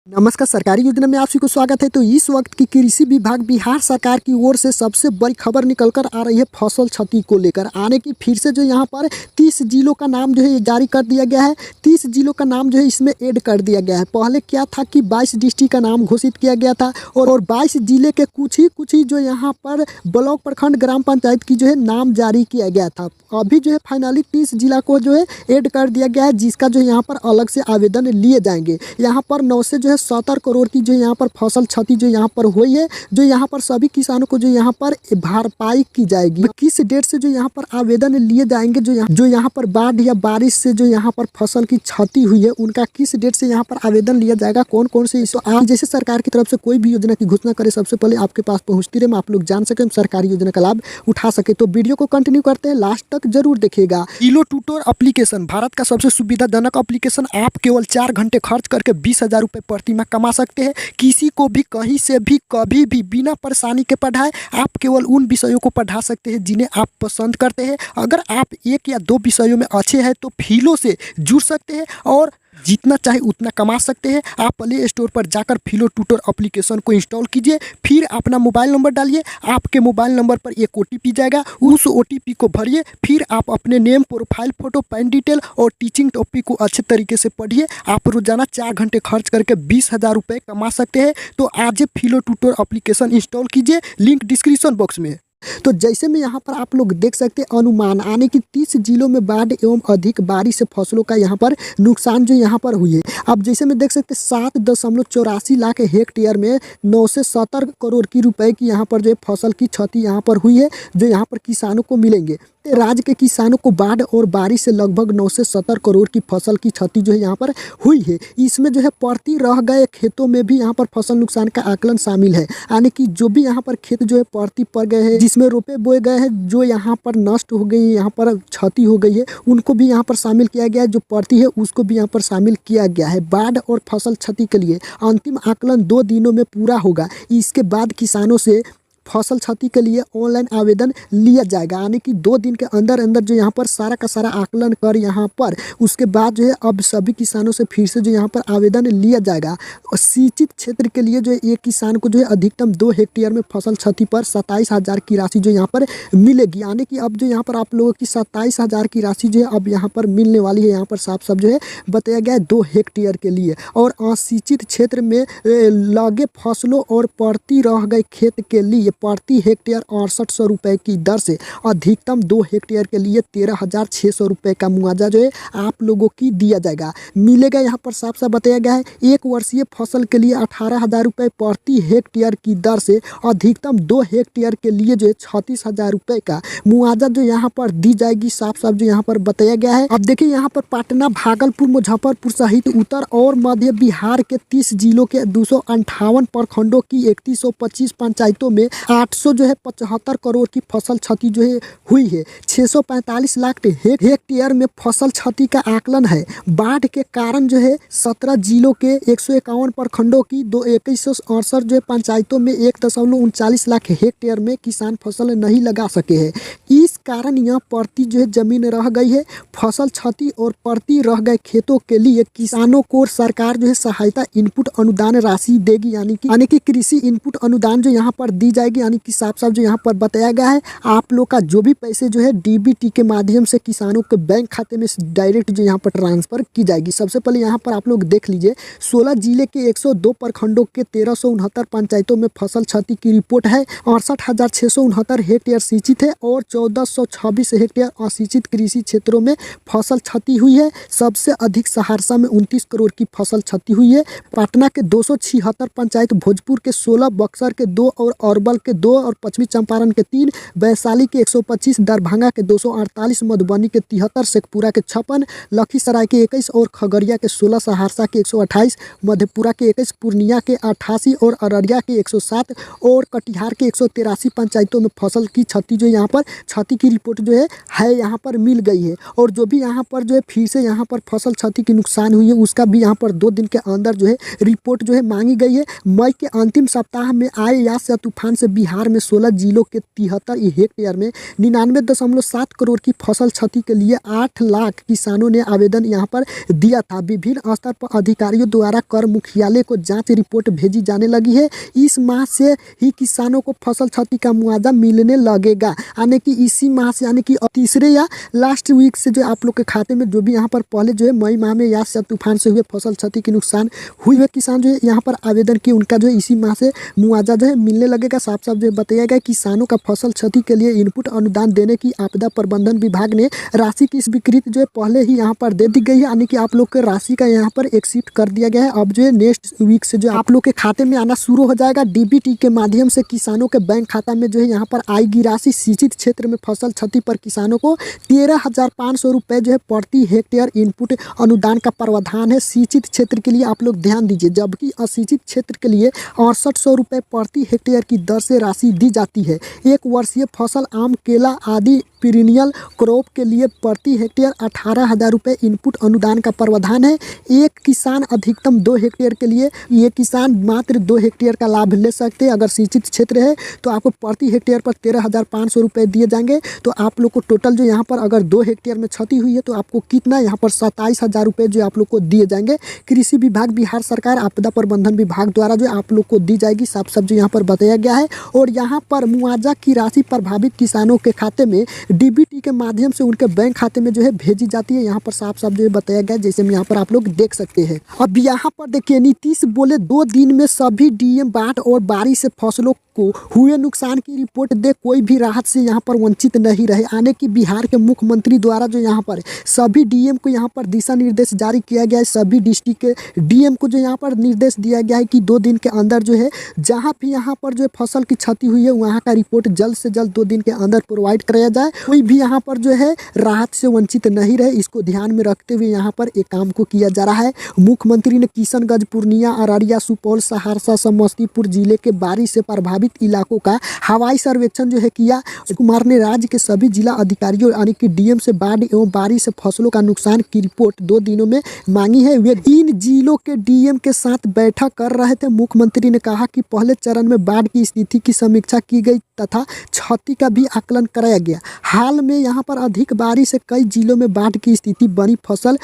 नमस्कार। सरकारी योजना में आप सभी को स्वागत है। तो इस वक्त की कृषि विभाग बिहार सरकार की ओर से सबसे बड़ी खबर निकल कर आ रही है फसल क्षति को लेकर आने की। फिर से जो यहाँ पर 30 जिलों का नाम जो है ये जारी कर दिया गया है। 30 जिलों का नाम जो है इसमें ऐड कर दिया गया है। पहले क्या था कि 22 डिस्ट्रिक्ट का नाम घोषित किया गया था और 22 जिले के कुछ ही जो यहाँ पर ब्लॉक प्रखंड ग्राम पंचायत की जो है नाम जारी किया गया था। अभी जो है फाइनली 30 जिला को जो है ऐड कर दिया गया है, जिसका जो यहाँ पर अलग से आवेदन लिए जाएंगे। यहाँ पर 9 से जो है 70 करोड़ की जो यहाँ पर फसल क्षति जो यहाँ पर हुई है, जो यहाँ पर सभी किसानों को जो यहाँ पर भरपाई की जाएगी। किस डेट से जो यहाँ पर आवेदन लिए जाएंगे, जो यहाँ पर बाढ़ या बारिश से जो यहाँ पर फसल की क्षति हुई है, उनका किस डेट से यहाँ पर आवेदन लिया जाएगा, कौन कौन से इस आप जैसे सरकार की तरफ से कोई भी योजना की घोषणा करे सबसे पहले आपके पास पहुँचती रहे, आप लोग जान सके, सरकारी योजना का लाभ उठा सके। तो वीडियो को कंटिन्यू करते हैं, लास्ट तक जरूर देखिएगा। किलो टूटर एप्लीकेशन भारत का सबसे सुविधाजनक एप्लीकेशन। आप केवल 4 घंटे खर्च करके 20,000 रुपये प्रति माह कमा सकते हैं। किसी को भी कहीं से भी कभी भी बिना परेशानी के पढ़ाए आप केवल उन विषयों को पढ़ा सकते हैं जिन्हें आप पसंद करते हैं। अगर आप 1 या 2 विषयों में अच्छे हैं तो फिलो से जुड़ सकते हैं और जितना चाहे उतना कमा सकते हैं। आप प्ले स्टोर पर जाकर फिलो ट्यूटर एप्लीकेशन को इंस्टॉल कीजिए, फिर अपना मोबाइल नंबर डालिए। आपके मोबाइल नंबर पर एक OTP जाएगा, उस OTP को भरिए। फिर आप अपने name, profile photo, pan detail और टीचिंग टॉपिक को अच्छे तरीके से पढ़िए। आप रोजाना 4 घंटे खर्च करके 20,000 रुपये कमा सकते हैं। तो आज फिलो ट्यूटर एप्लीकेशन इंस्टॉल कीजिए, लिंक डिस्क्रिप्शन बॉक्स में। तो जैसे में यहाँ पर आप लोग देख सकते हैं, अनुमान आने की 30 जिलों में बाढ़ एवं अधिक बारिश से फसलों का यहाँ पर नुकसान जो यहाँ पर हुई है। अब जैसे में देख सकते हैं 7.84 लाख हेक्टेयर में 9 से 70 करोड़ की रुपए की यहाँ पर जो फसल की क्षति यहाँ पर हुई है, जो यहाँ पर किसानों को मिलेंगे। राज्य के किसानों को बाढ़ और बारिश से लगभग 9 से 70 करोड़ की फसल की क्षति जो है यहाँ पर हुई है। इसमें जो है प्रति रह गए खेतों में भी यहाँ पर फसल नुकसान का आकलन शामिल है, यानी कि जो भी यहाँ पर खेत जो है प्रति पड़ गए हैं, जिसमें रोपे बोए गए हैं, जो यहाँ पर नष्ट हो गई है, यहाँ पर क्षति हो गई है, उनको भी यहाँ पर शामिल किया गया है। जो प्रति है उसको भी यहाँ पर शामिल किया गया है। बाढ़ और फसल क्षति के लिए अंतिम आकलन 2 दिनों में पूरा होगा। इसके बाद किसानों से फसल क्षति के लिए ऑनलाइन आवेदन लिया जाएगा, यानी कि 2 दिन के अंदर अंदर जो यहाँ पर सारा का सारा आकलन कर यहाँ पर उसके बाद जो है अब सभी किसानों से फिर से जो यहाँ पर आवेदन लिया जाएगा। और सिंचित क्षेत्र के लिए जो है एक किसान को जो है अधिकतम 2 हेक्टेयर में फसल क्षति पर 27,000 की राशि जो यहाँ पर मिलेगी, यानी कि अब जो यहाँ पर आप लोगों की 27,000 की राशि जो है अब यहाँ पर मिलने वाली है। यहाँ पर साफ साफ जो है बताया गया है 2 हेक्टेयर के लिए। और असिंचित क्षेत्र में लगे फसलों और प्रति रह गए खेत के लिए प्रति हेक्टेयर 6800 रुपये की दर से अधिकतम 2 हेक्टेयर के लिए 13,600 रुपये का मुआवजा जो है आप लोगों की दिया जाएगा, मिलेगा। यहाँ पर साफ साफ बताया गया है 1 वर्षीय फसल के लिए 18,000 रुपये प्रति हेक्टेयर की दर से अधिकतम 2 हेक्टेयर के लिए जो है 36,000 रुपये का मुआवजा जो यहाँ पर दी जाएगी। साफ साफ जो यहाँ पर बताया गया है। अब देखिए यहाँ पर पटना, भागलपुर, मुजफ्फरपुर सहित उत्तर और मध्य बिहार के 30 जिलों के 258 प्रखंडों की 3125 पंचायतों में 800 जो है 75 करोड़ की फसल क्षति जो है हुई है। 645 लाख हेक्टेयर में फसल क्षति का आकलन है। बाढ़ के कारण जो है 17 जिलों के 151 प्रखंडों की 2168 जो है पंचायतों में 1.39 लाख हेक्टेयर में किसान फसल नहीं लगा सके हैं। इस कारण यह प्रति जो है जमीन रह गई है। फसल क्षति और प्रति रह गए खेतों के लिए किसानों को सरकार जो है सहायता इनपुट अनुदान राशि देगी, यानी कि कृषि इनपुट अनुदान जो यहाँ पर दी जाएगी। यानी कि साफ साफ जो यहाँ पर बताया गया है आप लोग का जो भी पैसे जो है DBT के माध्यम से किसानों के बैंक खाते में डायरेक्ट जो यहाँ पर ट्रांसफर की जाएगी। सबसे पहले यहाँ पर आप लोग देख लीजिए 16 जिले के 102 प्रखंडों के 1369 पंचायतों में फसल क्षति की रिपोर्ट है। 68,669 हेक्टेयर सिंचित है और 1426 हेक्टेयर असिंचित कृषि क्षेत्रों में फसल क्षति हुई है। सबसे अधिक सहरसा में 29 करोड़ की फसल क्षति हुई है। पटना के 276 पंचायत, भोजपुर के 16, बक्सर के 2 और अरवल के 2 और पश्चिमी चंपारण के 3, वैशाली के 125, दरभंगा के 248, मधुबनी के 73, शेखपुरा के 56, लखीसराय के 21 और खगड़िया के 16, सहरसा के 128, मधेपुरा के 21, पूर्णिया के 88 और अररिया के 107 और कटिहार के 183 पंचायतों में फसल की क्षति जो यहाँ पर क्षति की रिपोर्ट जो है यहाँ पर मिल गई है। और जो भी यहाँ पर जो है फिर से यहाँ पर फसल क्षति की नुकसान हुई है उसका भी यहाँ पर 2 दिन के अंदर जो है रिपोर्ट जो है मांगी गई है। मई के अंतिम सप्ताह में आए यास या तूफान से बिहार में 16 जिलों के 73 हेक्टेयर में 99.7 करोड़ की फसल क्षति के लिए 8 लाख किसानों ने आवेदन यहाँ पर दिया था। विभिन्न स्तर पर अधिकारियों द्वारा कर मुख्यालय को जांच रिपोर्ट भेजी जाने लगी है। इस माह से ही किसानों को फसल क्षति का मुआवजा मिलने लगेगा, यानी कि इसी माह से, यानी कि तीसरे या लास्ट वीक से जो आप लोग के खाते में जो भी यहाँ पर पहले जो है मई माह में यास या तूफान से हुए फसल क्षति के नुकसान हुए हुए किसान जो है यहाँ पर आवेदन किए उनका जो है इसी माह से मुआवजा जो है मिलने लगेगा। साफ साफ जो है बताया गया किसानों का फसल क्षति के लिए इनपुट अनुदान देने की आपदा प्रबंधन विभाग ने राशि की स्वीकृति जो है पहले ही यहाँ पर दे दी गई है, यानी कि आप लोग के राशि का यहाँ पर एक्सेप्ट कर दिया गया है। अब जो है नेक्स्ट वीक से जो आप लोग के खाते में आना शुरू हो जाएगा। डीबीटी के माध्यम से किसानों के बैंक खाता में जो है यहाँ पर आएगी राशि। सिंचित क्षेत्र में फसल क्षति पर किसानों को 13,500 रुपये जो है प्रति हेक्टेयर इनपुट अनुदान का प्रावधान है। सिंचित क्षेत्र के लिए आप लोग ध्यान दीजिए, जबकि असिंचित क्षेत्र के लिए 6800 रुपये प्रति हेक्टेयर की दर से राशि दी जाती है। 1 वर्षीय फसल आम, केला आदि पीरिनियल क्रॉप के लिए प्रति हेक्टेयर 18,000 रुपये इनपुट अनुदान का प्रावधान है। एक किसान अधिकतम 2 हेक्टेयर के लिए, ये किसान मात्र 2 हेक्टेयर का लाभ ले सकते हैं। अगर सिंचित क्षेत्र है तो आपको प्रति हेक्टेयर पर 13,500 रुपये दिए जाएंगे। तो आप लोग को टोटल जो यहाँ पर अगर 2 हेक्टेयर में क्षति हुई है तो आपको कितना यहाँ पर 27,000 रुपये जो आप लोग को दिए जाएंगे। कृषि विभाग, बिहार सरकार आपदा प्रबंधन विभाग द्वारा जो आप लोग को दी जाएगी, साफ साफ जो यहाँ पर बताया गया है। और यहाँ पर मुआवजा की राशि प्रभावित किसानों के खाते में डीबीटी के माध्यम से उनके बैंक खाते में जो है भेजी जाती है। यहाँ पर साफ साफ जो है बताया गया, जैसे में यहाँ पर आप लोग देख सकते हैं। अब यहाँ पर देखिए नीतीश बोले 2 दिन में सभी डीएम बाढ़ और बारिश से फसलों को हुए नुकसान की रिपोर्ट दे, कोई भी राहत से यहाँ पर वंचित नहीं रहे। आने की बिहार के मुख्यमंत्री द्वारा जो यहाँ पर सभी डीएम को यहाँ पर दिशा निर्देश जारी किया गया है। सभी डिस्ट्रिक्ट के डीएम को जो यहाँ पर निर्देश दिया गया है कि 2 दिन के अंदर जो है जहाँ भी यहाँ पर जो है फसल की क्षति हुई है वहाँ का रिपोर्ट जल्द से जल्द 2 दिन के अंदर प्रोवाइड कराया जाए। कोई भी यहाँ पर जो है राहत से वंचित नहीं रहे, इसको ध्यान में रखते हुए यहाँ पर एक काम को किया जा रहा है। मुख्यमंत्री ने किशनगंज, पूर्णिया, अररिया, सुपौल, सहरसा, समस्तीपुर जिले के बारिश से प्रभावित इलाकों का हवाई सर्वेक्षण जो है किया। कुमार ने राज्य के सभी जिला अधिकारियों यानी कि डीएम से बाढ़ एवं बारिश से फसलों का नुकसान की रिपोर्ट 2 दिनों में मांगी है। वे इन जिलों के डीएम के साथ बैठक कर रहे थे। मुख्यमंत्री ने कहा कि पहले चरण में बाढ़ की स्थिति की समीक्षा की गई तथा क्षति का भी आकलन कराया गया। हाल में यहाँ पर अधिक बारिश से कई जिलों में बाढ़ की स्थिति बनी, फसल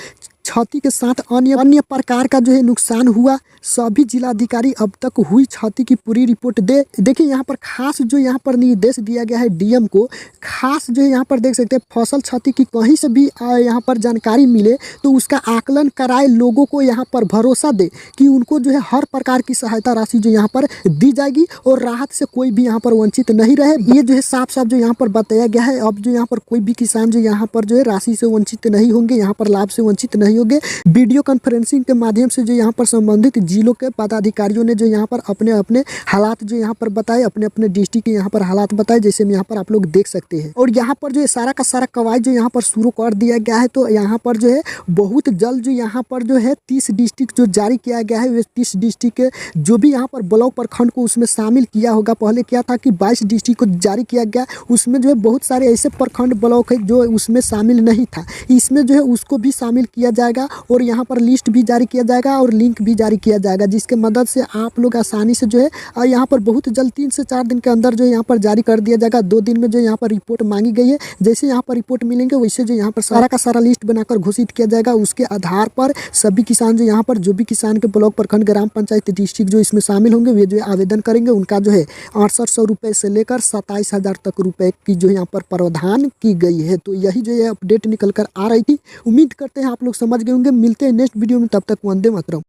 क्षति के साथ अन्य प्रकार का जो है नुकसान हुआ। सभी जिलाधिकारी अब तक हुई क्षति की पूरी रिपोर्ट दे। देखिए यहाँ पर खास जो यहाँ पर निर्देश दिया गया है डीएम को, खास जो है यहाँ पर देख सकते हैं फसल क्षति की कहीं से भी यहाँ पर जानकारी मिले तो उसका आकलन कराए, लोगों को यहाँ पर भरोसा दे कि उनको जो है हर प्रकार की सहायता राशि जो यहाँ पर दी जाएगी और राहत से कोई भी यहाँ पर वंचित नहीं रहे। ये जो है साफ साफ जो यहाँ पर बताया गया है। अब जो यहाँ पर कोई भी किसान जो यहाँ पर जो है राशि से वंचित नहीं होंगे, यहाँ पर लाभ से वंचित नहीं होंगे। वीडियो कॉन्फ्रेंसिंग के माध्यम से जो यहाँ पर संबंधित जिलों के पदाधिकारियों ने जो यहाँ पर अपने अपने हालात जो यहाँ पर बताए, अपने अपने डिस्ट्रिक्ट के यहाँ पर हालात बताए, जैसे में यहाँ पर आप लोग देख सकते हैं। और यहाँ पर जो है सारा का सारा कवायद जो यहाँ पर शुरू कर दिया गया है। तो यहाँ पर जो है बहुत जल्द जो यहाँ पर जो है 30 डिस्ट्रिक्ट जो जारी किया गया है, वे 30 डिस्ट्रिक्ट के जो भी यहाँ पर ब्लॉक प्रखंड को उसमें शामिल किया होगा। पहले क्या था कि 22 डिस्ट्रिक्ट को जारी किया गया, उसमें जो है बहुत सारे ऐसे प्रखंड ब्लॉक है जो उसमें शामिल नहीं था। इसमें जो है उसको भी शामिल किया जाएगा और यहाँ पर लिस्ट भी जारी किया जाएगा और लिंक भी जारी किया जाएगा, जिसके मदद से आप लोग आसानी से जो है यहाँ पर बहुत जल्द 3 से 4 दिन के अंदर जो यहाँ पर जारी कर दिया जाएगा। 2 दिन में जो यहाँ पर रिपोर्ट मांगी गई है, जैसे यहाँ पर रिपोर्ट मिलेंगे वैसे जो यहाँ पर सारा का सारा लिस्ट बनाकर घोषित किया जाएगा। उसके आधार पर सभी किसान जो यहाँ पर जो भी किसान के ब्लॉक, प्रखंड, ग्राम पंचायत, डिस्ट्रिक्ट जो इसमें शामिल होंगे वे जो आवेदन करेंगे, उनका जो है 6800 रुपये से लेकर 27,000 तक रुपये की जो यहाँ पर प्रावधान की गई है। तो यही जो है अपडेट निकल कर आ रही थी। उम्मीद करते हैं आप लोग समझ गए होंगे। मिलते हैं नेक्स्ट वीडियो में, तब तक वंदे मातरम।